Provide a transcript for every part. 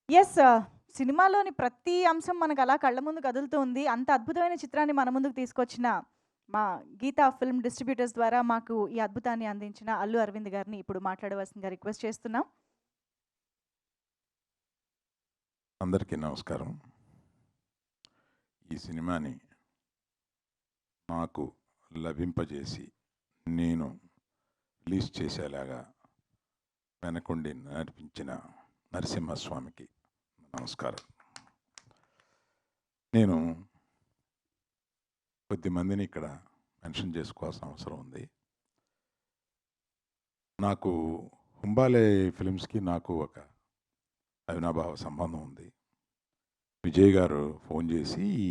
Yes. సినిమాలోని ప్రతి అంశం మనకలా కళ్ళ ముందు కదులుతూ ఉంది. అంత అద్భుతమైన చిత్రాన్ని మన ముందుకు తీసుకొచ్చిన మా గీతా ఫిల్మ్ డిస్ట్రిబ్యూటర్స్ ద్వారా మాకు ఈ అద్భుతాన్ని అందించిన అల్లు అరవింద్ గారిని ఇప్పుడు మాట్లాడవలసిందిగా రిక్వెస్ట్ చేస్తున్నాం. అందరికీ నమస్కారం. ఈ సినిమాని నాకు లభింపజేసి నేను రిలీజ్ చేసేలాగా వెనకుండి నడిపించిన నరసింహస్వామికి నమస్కారం. నేను కొద్దిమందిని ఇక్కడ మెన్షన్ చేసుకోవాల్సిన అవసరం ఉంది. నాకు హుంబాలే ఫిలిమ్స్కి నాకు ఒక అవినాభావ సంబంధం ఉంది. విజయ్ గారు ఫోన్ చేసి ఈ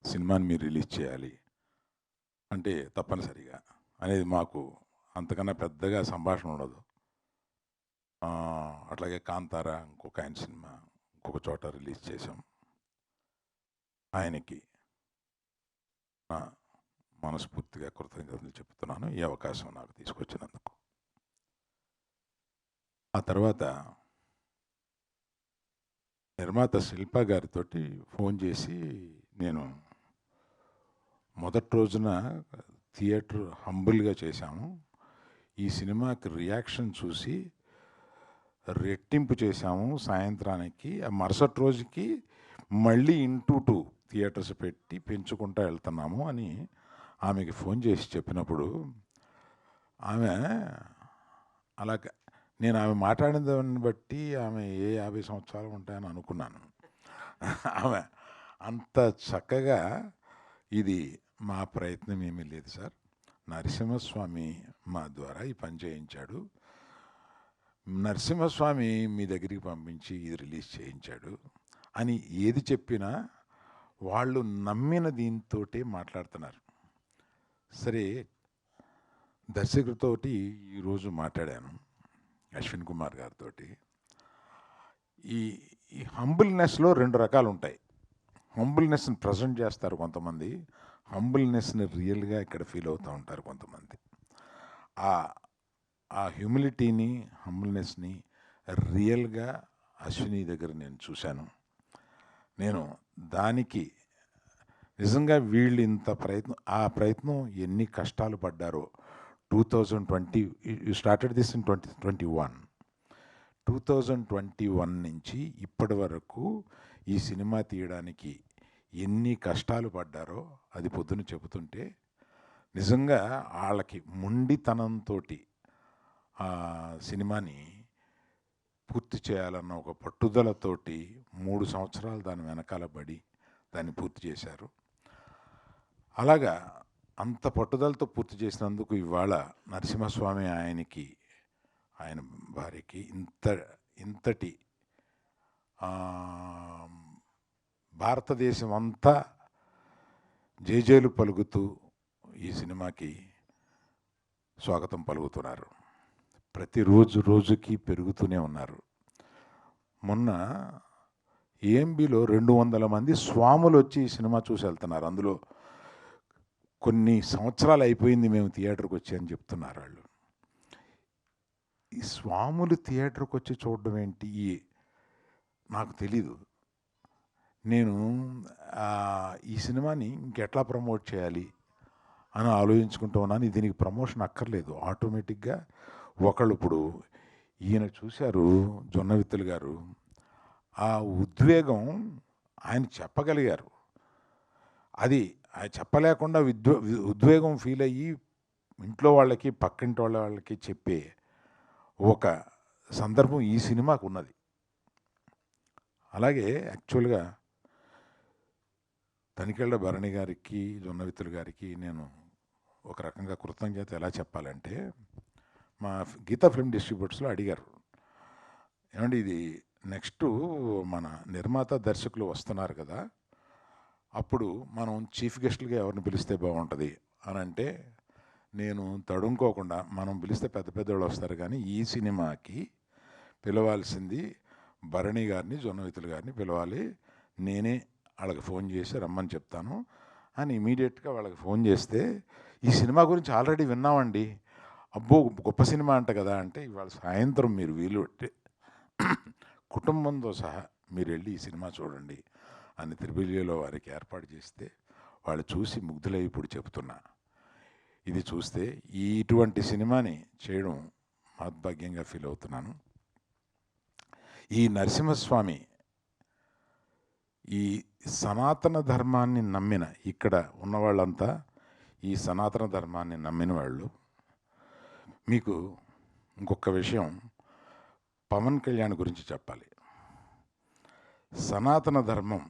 సినిమాని మీరు రిలీజ్ చేయాలి అంటే తప్పనిసరిగా అనేది మాకు అంతకన్నా పెద్దగా సంభాషణ ఉండదు. అట్లాగే కాంతార ఇంకొక ఆయన సినిమా ఇంకొక చోట రిలీజ్ చేశాం. ఆయనకి నా మనస్ఫూర్తిగా కృతజ్ఞతలు చెప్తున్నాను ఈ అవకాశం నాకు తీసుకొచ్చినందుకు. ఆ తర్వాత నిర్మాత శిల్ప గారితో ఫోన్ చేసి నేను మొదటి రోజున థియేటర్ హంబుల్గా చేశాము. ఈ సినిమాకి రియాక్షన్ చూసి రెట్టింపు చేశాము సాయంత్రానికి. ఆ మరుసటి రోజుకి మళ్ళీ ఇంటూ 2 థియేటర్స్ పెట్టి పెంచుకుంటూ వెళ్తున్నాము అని ఆమెకి ఫోన్ చేసి చెప్పినప్పుడు ఆమె అలాగ నేను ఆమె మాట్లాడిన దాన్ని బట్టి ఆమె ఏ 50 సంవత్సరాలు ఉంటాయని అనుకున్నాను. ఆమె అంత చక్కగా ఇది మా ప్రయత్నం ఏమీ లేదు సార్, నరసింహస్వామి మా ద్వారా ఈ పని చేయించాడు, నరసింహస్వామి మీ దగ్గరికి పంపించి ఇది రిలీజ్ చేయించాడు అని ఏది చెప్పినా వాళ్ళు నమ్మిన దీంతో మాట్లాడుతున్నారు. సరే, దర్శకుడితోటి ఈరోజు మాట్లాడాను అశ్విన్ కుమార్ గారితో. ఈ ఈ హంబుల్నెస్లో 2 రకాలు ఉంటాయి. హంబుల్నెస్ని ప్రజెంట్ చేస్తారు కొంతమంది, హంబుల్నెస్ని రియల్గా ఇక్కడ ఫీల్ అవుతూ ఉంటారు కొంతమంది. ఆ హ్యూమిలిటీని హంబుల్నెస్ని రియల్గా అశ్విని దగ్గర నేను చూశాను. నేను దానికి నిజంగా వీళ్ళు ఇంత ఆ ప్రయత్నం ఎన్ని కష్టాలు పడ్డారో. 2020 యూ స్టార్టెడ్ దిస్ ఇన్ 2021. 2021 నుంచి ఇప్పటి వరకు ఈ సినిమా తీయడానికి ఎన్ని కష్టాలు పడ్డారో అది పొద్దున చెబుతుంటే నిజంగా వాళ్ళకి మొండితనంతో ఆ సినిమాని పూర్తి చేయాలన్న ఒక పట్టుదలతోటి 3 సంవత్సరాలు దాని వెనకాల పడి దాన్ని పూర్తి చేశారు. అలాగా అంత పట్టుదలతో పూర్తి చేసినందుకు ఇవాళ నరసింహస్వామి ఆయనకి ఆయన భార్యకి ఇంతటి భారతదేశం అంతా జేజేలు పలుకుతూ ఈ సినిమాకి స్వాగతం పలుకుతున్నారు. ప్రతిరోజు రోజుకి పెరుగుతూనే ఉన్నారు. మొన్న ఏఎంబిలో 200 మంది స్వాములు వచ్చి ఈ సినిమా చూసి వెళ్తున్నారు. అందులో కొన్ని సంవత్సరాలు అయిపోయింది మేము థియేటర్కి వచ్చి అని చెప్తున్నారు వాళ్ళు. ఈ స్వాములు థియేటర్కి వచ్చి చూడడం ఏంటి నాకు తెలీదు. నేను ఈ సినిమాని ఇంకెట్లా ప్రమోట్ చేయాలి అని ఆలోచించుకుంటూ ఉన్నాను. దీనికి ప్రమోషన్ అక్కర్లేదు, ఆటోమేటిక్గా ఒకళ్ళు ఇప్పుడు ఈయన చూశారు జొన్నవిత్తులు గారు, ఆ ఉద్వేగం ఆయన చెప్పగలిగారు. అది ఆయన చెప్పలేకుండా ఉద్వేగం ఫీల్ అయ్యి ఇంట్లో వాళ్ళకి పక్కింటి వాళ్ళకి చెప్పే ఒక సందర్భం ఈ సినిమాకు ఉన్నది. అలాగే యాక్చువల్గా తనికెళ్ళ భరణి గారికి జొన్నవిత్తులు గారికి నేను ఒక రకంగా కృతజ్ఞత ఎలా చెప్పాలంటే, మా గీతా ఫిల్మ్ డిస్ట్రిబ్యూటర్స్లో అడిగారు, ఏమండి ఇది నెక్స్ట్ మన నిర్మాత దర్శకులు వస్తున్నారు కదా, అప్పుడు మనం చీఫ్ గెస్ట్లుగా ఎవరిని పిలిస్తే బాగుంటుంది అని అంటే, నేను తడుముకోకుండా మనం పిలిస్తే పెద్ద పెద్దవాళ్ళు వస్తారు కానీ ఈ సినిమాకి పిలవాల్సింది భరణి గారిని జొన్నవిత్తులు గారిని పిలవాలి, నేనే వాళ్ళకి ఫోన్ చేసి రమ్మని చెప్తాను అని ఇమీడియట్గా వాళ్ళకి ఫోన్ చేస్తే, ఈ సినిమా గురించి ఆల్రెడీ విన్నామండి, అబ్బో గొప్ప సినిమా అంట కదా అంటే, ఇవాళ సాయంత్రం మీరు వీలు కుటుంబంతో సహా మీరు వెళ్ళి ఈ సినిమా చూడండి అని త్రిబులిలో వారికి ఏర్పాటు చేస్తే వాళ్ళు చూసి ముగ్ధులై ఇప్పుడు చెబుతున్నా. ఇది చూస్తే ఇటువంటి సినిమాని చేయడం మహద్భాగ్యంగా ఫీల్ అవుతున్నాను. ఈ నరసింహస్వామి ఈ సనాతన ధర్మాన్ని నమ్మిన, ఇక్కడ ఉన్నవాళ్ళంతా ఈ సనాతన ధర్మాన్ని నమ్మిన వాళ్ళు. మీకు ఇంకొక విషయం పవన్ కళ్యాణ్ గురించి చెప్పాలి. సనాతన ధర్మం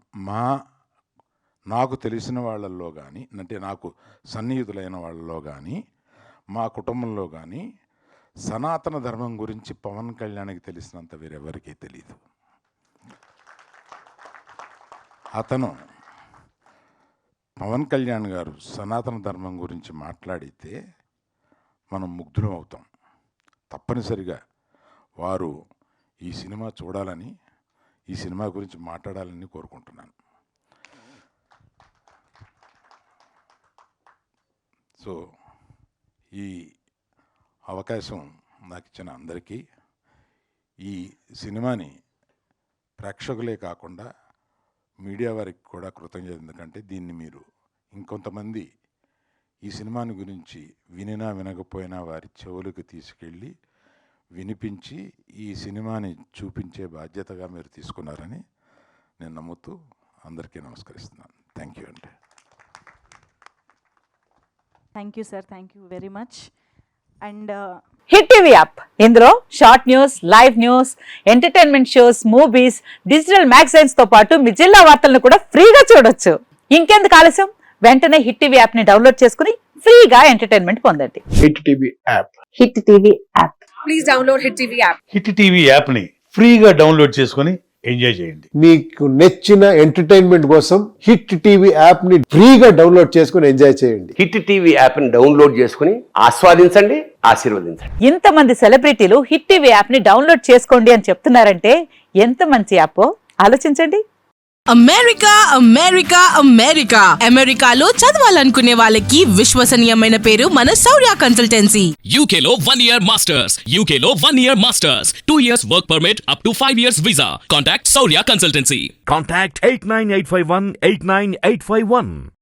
నాకు తెలిసిన వాళ్ళల్లో కానీ, అంటే నాకు సన్నిహితులైన వాళ్ళలో కానీ, మా కుటుంబంలో కానీ సనాతన ధర్మం గురించి పవన్ కళ్యాణ్కి తెలిసినంత వేరెవరికీ తెలియదు. అతను పవన్ కళ్యాణ్ గారు సనాతన ధర్మం గురించి మాట్లాడితే మనం ముగ్ధులం అవుతాం. తప్పనిసరిగా వారు ఈ సినిమా చూడాలని, ఈ సినిమా గురించి మాట్లాడాలని కోరుకుంటున్నాను. సో ఈ అవకాశం నాకు ఇచ్చిన అందరికీ, ఈ సినిమాని ప్రేక్షకులే కాకుండా మీడియా వారికి కూడా కృతజ్ఞత. ఎందుకంటే దీన్ని మీరు ఇంకొంతమంది ఈ సినిమాని గురించి వినినా వినకపోయినా వారి చెవులకు తీసుకెళ్ళి వినిపించి ఈ సినిమాని చూపించే బాధ్యతగా మీరు తీసుకున్నారని నేను నమ్ముతూ అందరికీ నమస్కరిస్తున్నాను. థ్యాంక్ యూ అండి. Thank you sir, thank you very much. And hit TV app, ఇందులో short news, live news, entertainment shows, movies, digital magazines తో పాటు మీ జిల్లా వార్తలను కూడా ఫ్రీగా చూడొచ్చు. ఇంకెందుకు ఆలస్యం, వెంటనే హిట్ టీవీ యాప్ ని డౌన్లోడ్ చేసుకుని ఫ్రీగా ఎంటర్టైన్మెంట్ పొందండి. Hit TV app. Hit TV app. Please download hit TV app. Hit TV యాప్ని ఫ్రీగా డౌన్లోడ్ చేసుకొని ఎంజాయ్ చేయండి. మీకు నచ్చిన ఎంటర్టైన్మెంట్ కోసం హిట్ టీవీ యాప్ ని ఫ్రీగా డౌన్లోడ్ చేసుకుని ఎంజాయ్ చేయండి. హిట్ టీవీ యాప్ ని డౌన్లోడ్ చేసుకుని ఆస్వాదించండి, ఆశీర్వదించండి. ఇంతమంది సెలబ్రిటీలు హిట్ టీవీ యాప్ ని డౌన్లోడ్ చేసుకోండి అని చెప్తున్నారంటే ఎంత మంచి యాప్ ఆలోచించండి. అమెరికా అమెరికా అమెరికా అమెరికాలో చదవాలనుకునే వాళ్ళకి విశ్వసనీయమైన పేరు మన శౌర్య కన్సల్టెన్సీ. UK లో 1 year masters. UK లో 1 year masters. 2 years work permit up to 5 years visa. Contact Saurya Consultancy. Contact 89851 89851.